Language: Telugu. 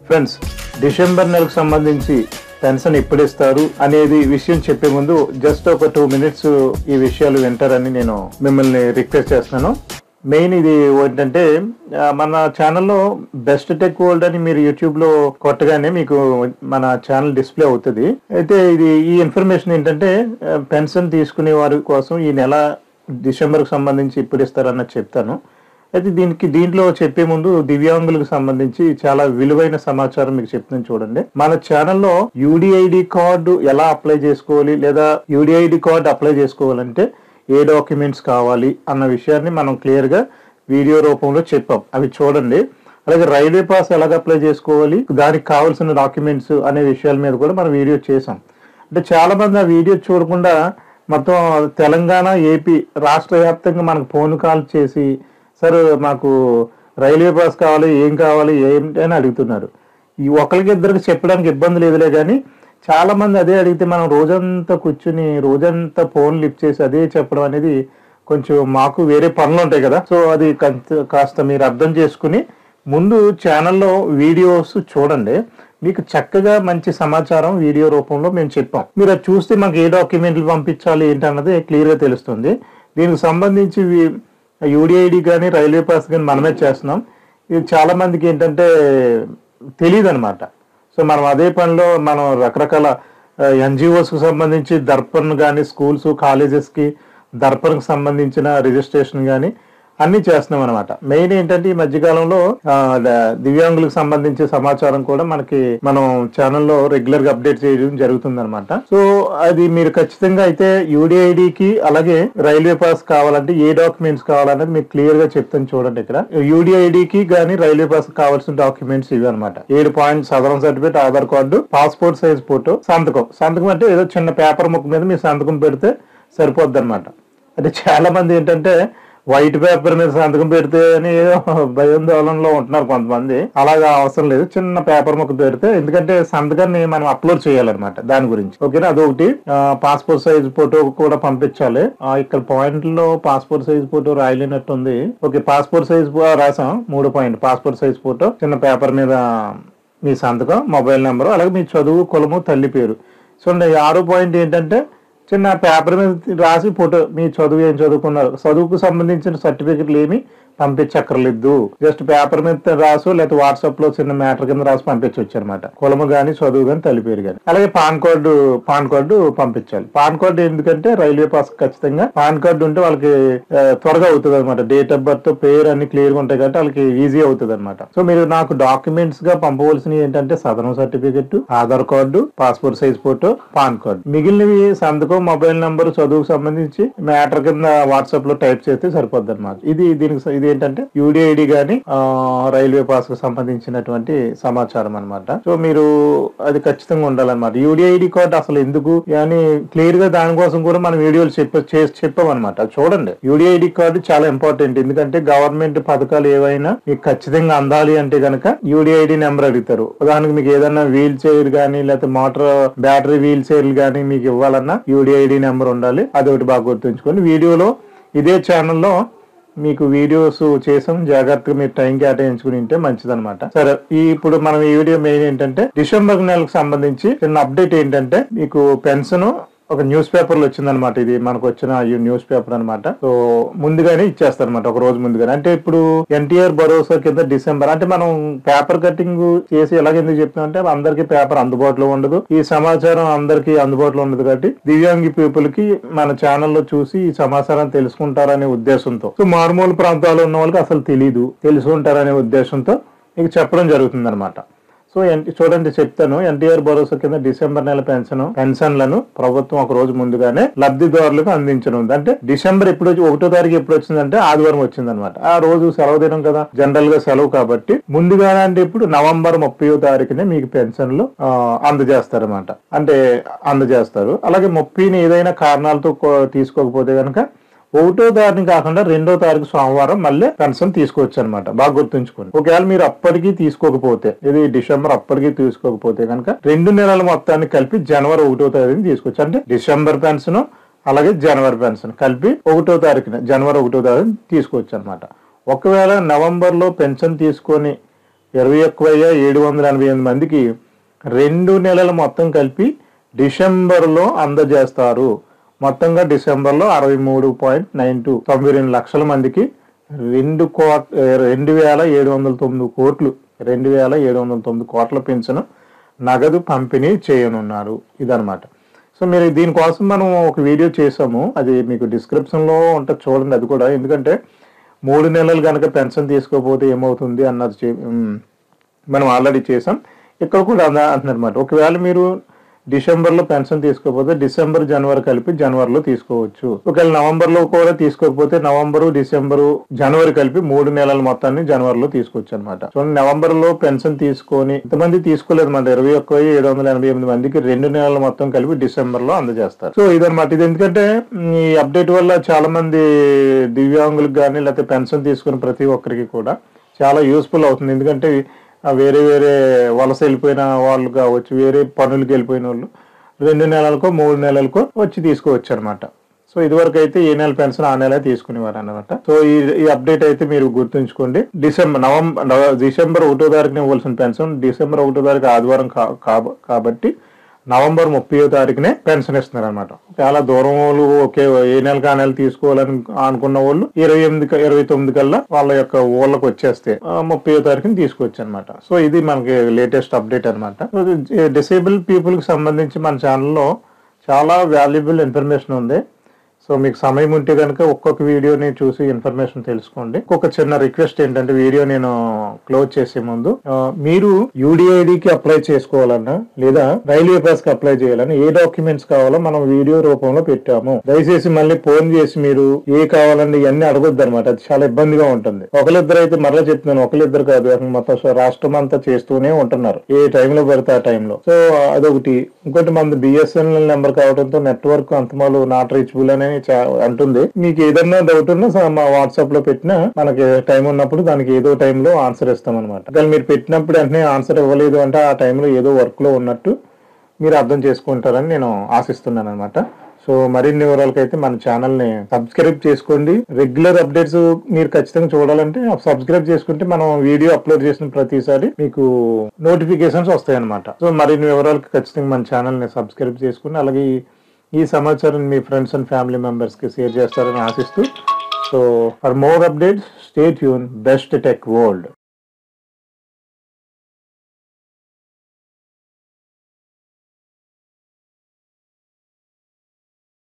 ఫ్రెండ్స్, డిసెంబర్ నెలకు సంబంధించి పెన్షన్ ఎప్పుడు ఇస్తారు అనేది విషయం చెప్పే ముందు జస్ట్ ఒక 2 minutes ఈ విషయాలు వింటారని నేను మిమ్మల్ని రిక్వెస్ట్ చేస్తున్నాను. మెయిన్ ఇది ఏంటంటే, మన ఛానల్లో బెస్ట్ టెక్ వరల్డ్ అని మీరు యూట్యూబ్లో కొట్టగానే మీకు మన ఛానల్ డిస్ప్లే అవుతుంది. అయితే ఈ ఇన్ఫర్మేషన్ ఏంటంటే, పెన్షన్ తీసుకునే వారి కోసం ఈ నెల డిసెంబర్కి సంబంధించి ఎప్పుడు ఇస్తారన్నది చెప్తాను. అయితే దీంట్లో చెప్పే ముందు దివ్యాంగులకు సంబంధించి చాలా విలువైన సమాచారం మీకు చెప్తున్నాను చూడండి. మన ఛానల్లో యూడిఐడి కార్డు ఎలా అప్లై చేసుకోవాలి, లేదా యూడిఐడి కార్డు అప్లై చేసుకోవాలంటే ఏ డాక్యుమెంట్స్ కావాలి అన్న విషయాన్ని మనం క్లియర్ గా వీడియో రూపంలో చెప్పాం. అవి చూడండి. అలాగే రైల్వే పాస్ ఎలాగ అప్లై చేసుకోవాలి, దానికి కావాల్సిన డాక్యుమెంట్స్ అనే విషయాల మీద కూడా మనం వీడియో చేసాం. అంటే చాలా మంది ఆ వీడియో చూడకుండా మొత్తం తెలంగాణ, ఏపీ రాష్ట్ర వ్యాప్తంగా మనకు ఫోన్ కాల్ చేసి, సార్ మాకు రైల్వే పాస్ కావాలి, ఏం కావాలి ఏంటి అని అడుగుతున్నారు. ఈ ఒకరికి ఇద్దరికి చెప్పడానికి ఇబ్బంది లేదులే, కానీ చాలా మంది అదే అడిగితే మనం రోజంతా కూర్చుని రోజంతా ఫోన్ లిఫ్ట్ చేసి అదే చెప్పడం అనేది కొంచెం మాకు వేరే పనులు ఉంటాయి కదా. సో అది కాస్త మీరు అర్థం చేసుకుని ముందు ఛానల్లో వీడియోస్ చూడండి. మీకు చక్కగా మంచి సమాచారం వీడియో రూపంలో మేము చెప్పాం. మీరు అది చూస్తే మాకు ఏ డాక్యుమెంట్లు పంపించాలి ఏంటన్నది క్లియర్గా తెలుస్తుంది. దీనికి సంబంధించి యూడిఐడి కానీ రైల్వే పాస్ కానీ మనమే చేస్తున్నాం. ఇది చాలా మందికి ఏంటంటే తెలియదు అనమాట. సో మనం అదే పనిలో మనం రకరకాల ఎన్జిఓస్కి సంబంధించి దర్పణ్ కానీ, స్కూల్స్ కాలేజెస్కి దర్పణ్కి సంబంధించిన రిజిస్ట్రేషన్ కానీ అన్ని చేస్తున్నాం అనమాట. మెయిన్ ఏంటంటే ఈ మధ్యకాలంలో దివ్యాంగులకు సంబంధించి సమాచారం కూడా మనం ఛానల్లో రెగ్యులర్ గా అప్డేట్ చేయడం జరుగుతుంది అనమాట. సో అది మీరు ఖచ్చితంగా అయితే యూడిఐడికి అలాగే రైల్వే పాస్ కావాలంటే ఏ డాక్యుమెంట్స్ కావాలనేది మీకు క్లియర్ గా చెప్తాను చూడండి. ఇక్కడ యూడిఐడికి కానీ రైల్వే పాస్ కావాల్సిన డాక్యుమెంట్స్ ఇవి అనమాట. 7 points Sadaram certificate, Aadhaar card, passport size photo, సంతకం అంటే ఏదో చిన్న పేపర్ ముక్క మీద మీరు సంతకం పెడితే సరిపోద్ది అనమాట. అంటే చాలా మంది ఏంటంటే వైట్ పేపర్ మీద సంతకం పెడితే అని భయాందోళనలో ఉంటున్నారు కొంతమంది. అలాగా అవసరం లేదు, చిన్న పేపర్ ముక్క పెడితే, ఎందుకంటే సంతకాన్ని మనం అప్లోడ్ చేయాలన్నమాట. దాని గురించి ఓకేనా. అదొకటి. పాస్పోర్ట్ సైజ్ ఫోటో కూడా పంపించాలి. ఇక్కడ పాయింట్లో పాస్పోర్ట్ సైజ్ ఫోటో రాయలేనట్టుంది. ఓకే, పాస్పోర్ట్ సైజ్ రాసాం. 3 పాయింట్ పాస్పోర్ట్ సైజ్ ఫోటో, చిన్న పేపర్ మీద మీ సంతకం, మొబైల్ నెంబరు, అలాగే మీ చదువు, కులము, తల్లి పేరు. చూడండి. 6 పాయింట్ ఏంటంటే చిన్న పేపర్ మీద రాసి ఫోటో, మీ చదువు ఏం చదువుకున్నారు, చదువుకు సంబంధించిన సర్టిఫికెట్లు ఏమి పంపించక్కర్లేదు. జస్ట్ పేపర్ మీద రాసు, లేకపోతే వాట్సాప్ లో చిన్న మ్యాటర్ కింద రాసి పంపించవచ్చు అనమాట. కులము గాని, చదువు గాని, తల్లి పేరు గాని. అలాగే పాన్ కార్డు పంపించాలి. పాన్ కార్డు ఎందుకంటే రైల్వే పాస్ ఖచ్చితంగా పాన్ కార్డు ఉంటే వాళ్ళకి త్వరగా అవుతుంది అనమాట. డేట్ ఆఫ్ బర్త్, పేరు అన్ని క్లియర్ గా ఉంటాయి కాబట్టి వాళ్ళకి ఈజీ అవుతుంది అనమాట. సో మీరు నాకు డాక్యుమెంట్స్ గా పంపవలసినవి ఏంటంటే Sadaram certificate, Aadhaar card, passport size photo, PAN card. మిగిలినవి సంతకం, మొబైల్ నంబర్, చదువుకు సంబంధించి మ్యాటర్ కింద వాట్సాప్ లో టైప్ చేస్తే సరిపోద్ది అనమాట. ఇది ఏంటంటే యూడిఐడి గాని రైల్వే పాస్ కు సంబంధించినటువంటి సమాచారం అనమాట. సో మీరు అది ఖచ్చితంగా ఉండాలన్నమాట. యూడిఐడి కార్డు అసలు ఎందుకు అని క్లియర్ గా దానికోసం కూడా మనం వీడియోలు చెప్పామన్నమాట. చూడండి. యూడిఐడి కార్డు చాలా ఇంపార్టెంట్. ఎందుకంటే గవర్నమెంట్ పథకాలు ఏవైనా మీకు ఖచ్చితంగా అందాలి అంటే గనక యూడిఐడి నెంబర్ అడుగుతారు. ఉదాహరణకు మీకు ఏదైనా వీల్ చైర్ గానీ, లేకపోతే మోటార్ బ్యాటరీ వీల్ చైర్లు గానీ మీకు ఇవ్వాలన్నా యూడిఐడి నెంబర్ ఉండాలి. అదొకటి బాగా గుర్తుంచుకోండి. వీడియోలో ఇదే ఛానల్లో మీకు వీడియోస్ చేసాం. జాగ్రత్తగా మీరు టైం కేటాయించుకుని ఉంటే మంచిదన్నమాట. సరే, ఇప్పుడు మనం ఈ వీడియో మెయిన్ ఏంటంటే డిసెంబర్ నెలకు సంబంధించి చిన్న అప్డేట్ ఏంటంటే, మీకు పెన్షన్ ఒక న్యూస్ పేపర్ లో వచ్చిందనమాట. ఇది మనకు వచ్చిన న్యూస్ పేపర్ అనమాట. సో ముందుగానే ఇచ్చేస్తారనమాట, ఒక రోజు ముందుగానే. అంటే ఇప్పుడు ఎన్టీఆర్ భరోసా కింద డిసెంబర్ అంటే మనం పేపర్ కటింగ్ చేసి ఎలాగెందుకు చెప్తామంటే అందరికి పేపర్ అందుబాటులో ఉండదు, ఈ సమాచారం అందరికి అందుబాటులో ఉండదు. కాబట్టి దివ్యాంగి పీపుల్ కి మన ఛానల్లో చూసి ఈ సమాచారం తెలుసుకుంటారనే ఉద్దేశంతో, సో మారుమూల ప్రాంతాల్లో ఉన్న వాళ్ళకి అసలు తెలీదు, తెలుసుకుంటారనే ఉద్దేశంతో మీకు చెప్పడం జరుగుతుంది అనమాట. సో చూడండి, చెప్తాను. ఎన్టీఆర్ భరోసా కింద డిసెంబర్ నెల పెన్షన్లను ప్రభుత్వం ఒక రోజు ముందుగానే లబ్ధిదారులకు అందించనుంది. అంటే డిసెంబర్ 1వ తారీఖు ఎప్పుడు వచ్చిందంటే ఆదివారం వచ్చింది అనమాట. ఆ రోజు సెలవు దినం కదా, జనరల్ గా సెలవు కాబట్టి ముందుగానే అంటే ఇప్పుడు నవంబర్ 30వ తారీఖునే మీకు పెన్షన్లు అందజేస్తారన్నమాట. అంటే అందజేస్తారు. అలాగే 30ని ఏదైనా కారణాలతో తీసుకోకపోతే కనుక 1వ తారీఖు కాకుండా 2వ తారీఖు సోమవారం మళ్ళీ పెన్షన్ తీసుకోవచ్చు అనమాట. బాగా గుర్తుంచుకోండి. ఒకవేళ మీరు అప్పటికీ తీసుకోకపోతే, ఇది డిసెంబర్ అప్పటికి తీసుకోకపోతే కనుక 2 నెలల మొత్తాన్ని కలిపి జనవరి 1వ తారీఖుని తీసుకోవచ్చు. అంటే డిసెంబర్ పెన్షన్ అలాగే జనవరి పెన్షన్ కలిపి 1వ తారీఖున జనవరి 1వ తారీఖున తీసుకోవచ్చు అనమాట. ఒకవేళ నవంబర్ లో పెన్షన్ తీసుకొని 21,788 మందికి 2 నెలల మొత్తం కలిపి డిసెంబర్లో అందజేస్తారు. మొత్తంగా డిసెంబర్లో 63.92 92 లక్షల మందికి 2,709 కోట్లు 2,709 కోట్ల పెన్షన్ నగదు పంపిణీ చేయనున్నారు. ఇదనమాట. సో మీరు దీనికోసం మనం ఒక వీడియో చేసాము, అది మీకు డిస్క్రిప్షన్లో ఉంటుంది చూడండి. అది కూడా ఎందుకంటే 3 నెలలు కనుక పెన్షన్ తీసుకోకపోతే ఏమవుతుంది అన్నది మనం ఆల్రెడీ చేసాం. ఇక్కడ కూడా అంటున్నమాట. ఒకవేళ మీరు డిసెంబర్లో పెన్షన్ తీసుకోకపోతే డిసెంబర్ జనవరి కలిపి జనవరిలో తీసుకోవచ్చు. ఒకవేళ నవంబర్లో కూడా తీసుకోకపోతే నవంబరు డిసెంబరు జనవరి కలిపి 3 నెలల మొత్తాన్ని జనవరిలో తీసుకోవచ్చు అనమాట. చూడండి, నవంబర్లో పెన్షన్ తీసుకొని ఇంతమంది తీసుకోలేదు మన 21,788 మందికి 2 నెలల మొత్తం కలిపి డిసెంబర్లో అందజేస్తారు. సో ఇదనమాట. ఇది ఎందుకంటే ఈ అప్డేట్ వల్ల చాలా మంది దివ్యాంగులకు కానీ లేకపోతే పెన్షన్ తీసుకుని ప్రతి ఒక్కరికి కూడా చాలా యూస్ఫుల్ అవుతుంది. ఎందుకంటే వేరే వేరే వలస వెళ్ళిపోయిన వాళ్ళు కావచ్చు, వేరే పనులకు వెళ్ళిపోయిన వాళ్ళు 2 నెలలకో 3 నెలలకో వచ్చి తీసుకోవచ్చు అనమాట. సో ఇదివరకు అయితే ఏ నెల పెన్షన్ ఆ నెల తీసుకునేవారు అనమాట. సో ఈ అప్డేట్ అయితే మీరు గుర్తుంచుకోండి. డిసెంబర్ 1వ తారీఖున ఇవ్వాల్సిన పెన్షన్ డిసెంబర్ 1వ తారీఖు ఆదివారం కాబట్టి నవంబర్ 30వ తారీఖునే పెన్షన్ ఇస్తున్నారు అనమాట. చాలా దూరం వాళ్ళు ఒకే ఏ నెలకు ఆ నెల తీసుకోవాలని అనుకున్న వాళ్ళు 29 కల్లా వాళ్ళ యొక్క ఊళ్ళకి వచ్చేస్తే 30వ తారీఖుని తీసుకోవచ్చు అనమాట. సో ఇది మనకి లేటెస్ట్ అప్డేట్ అనమాట. డిసేబుల్ పీపుల్ కి సంబంధించి మన ఛానల్లో చాలా వాల్యుబుల్ ఇన్ఫర్మేషన్ ఉంది. సో మీకు సమయం ఉంటే కనుక ఒక్కొక్క వీడియోని చూసి ఇన్ఫర్మేషన్ తెలుసుకోండి. ఒక చిన్న రిక్వెస్ట్ ఏంటంటే వీడియో నేను క్లోజ్ చేసే ముందు మీరు యూడిఐడికి అప్లై చేసుకోవాలన్నా లేదా రైల్వే పాస్ కి అప్లై చేయాలన్నా ఏ డాక్యుమెంట్స్ కావాలో మనం వీడియో రూపంలో పెట్టాము. దయచేసి మళ్ళీ ఫోన్ చేసి మీరు ఏ కావాలండి ఇవన్నీ అడగొద్దు అనమాట. అది చాలా ఇబ్బందిగా ఉంటుంది. ఒకరిద్దరు అయితే మరలా చెప్తున్నాను, ఒకరిద్దరు కాదు, మొత్తం రాష్ట్రం అంతా చేస్తూనే ఉంటున్నారు ఏ టైంలో పడితే ఆ టైంలో. సో అదొకటి. ఇంకోటి మంది బిఎస్ఎన్ఎల్ నెంబర్ కావడంతో నెట్వర్క్ అంతమాలు నాట్ రీచబుల్ అని అంటుంది. మీకు ఏదైనా డౌట్ ఉన్నా మా వాట్సాప్ లో పెట్టినా మనకి టైం ఉన్నప్పుడు దానికి ఏదో టైంలో ఆన్సర్ ఇస్తాం అనమాట. కానీ మీరు పెట్టినప్పుడు వెంటనే ఆన్సర్ ఇవ్వలేదు అంటే ఆ టైంలో ఏదో వర్క్ లో ఉన్నట్టు మీరు అర్థం చేసుకుంటారని నేను ఆశిస్తున్నాను అనమాట. సో మరిన్ని వివరాలకైతే మన ఛానల్ ని సబ్స్క్రైబ్ చేసుకోండి. రెగ్యులర్ అప్డేట్స్ మీరు ఖచ్చితంగా చూడాలంటే సబ్స్క్రైబ్ చేసుకుంటే మనం వీడియో అప్లోడ్ చేసిన ప్రతిసారి మీకు నోటిఫికేషన్స్ వస్తాయి అనమాట. సో మరిన్ని వివరాలకు ఖచ్చితంగా మన ఛానల్ ని సబ్స్క్రైబ్ చేసుకుని అలాగే ఈ సమాచారం మీ ఫ్రెండ్స్ అండ్ ఫ్యామిలీ మెంబర్స్ కి షేర్ చేస్తారని ఆశిస్తూ, so for more updates stay tune best tech world.